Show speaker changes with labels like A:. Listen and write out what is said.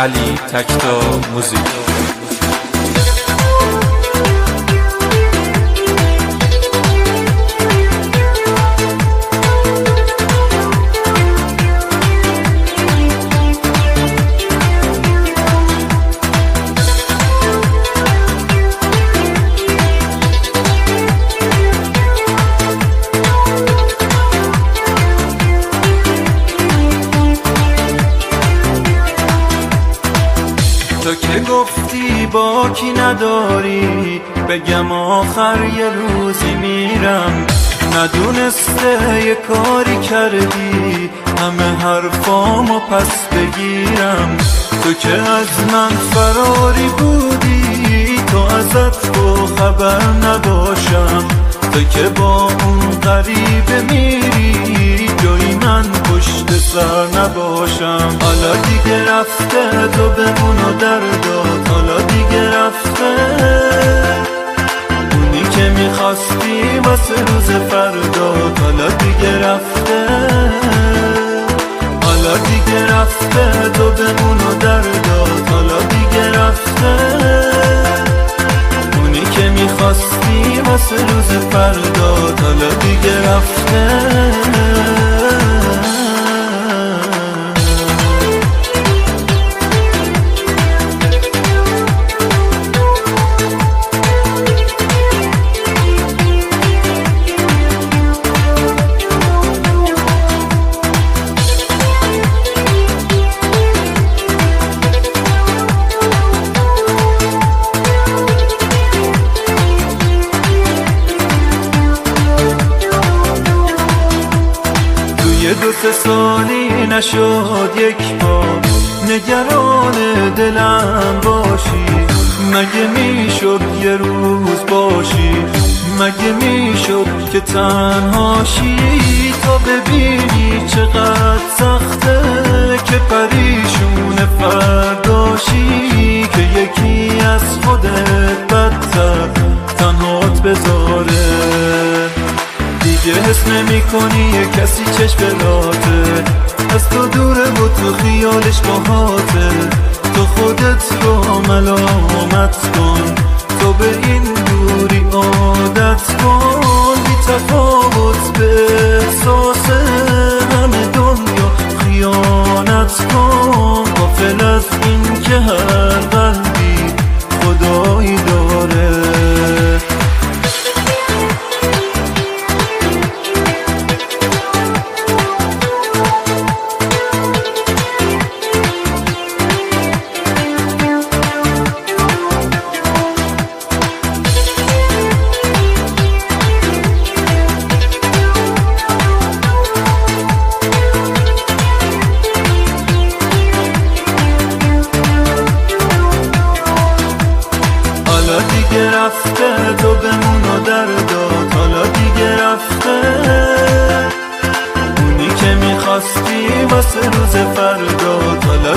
A: علی تکتا موزیک.
B: تو که گفتی با کی نداری، بگم آخر یه روزی میرم. ندونسته یه کاری کردی همه حرفامو پس بگیرم. تو که از من فراری بودی، تو ازت با خبر نباشم. تو که با اون غریبه میری، جایی من پشت سر نباشم. حالا دیگه رفته تو بمون و دردات، حالا دیگه رفته اونی که میخواستی واسه روز فردات. حالا دیگه رفته، حالا دیگه رفته تو بمون و دردات. حالا دیگه رفته اونی که میخواستی واسه روز فردات. حالا دیگه رفته. دو سه سالی نشد یک بار نگران دلم باشی. مگه میشد یه روز باشی، مگه میشد که تنهاشی. تا ببینی چقدر سخته که پریشون فرداشی، که یکی از خودت بدتر تنهات بذاره. دیگه حس نمی کنی یه کسی چشم بلاته، از تو دوره و تو خیالش باهاته. تو خودت رو ملامت کن، تو به این دوری عادت کن. بی تفاوت به احساس همه دنیا خیانت کن. غافل از این که هر قلبی خدایی داره. حالا دیگه رفته تو بمون و دردات. حالا دیگه رفته اونی که میخواستی واسه روز فردات. حالا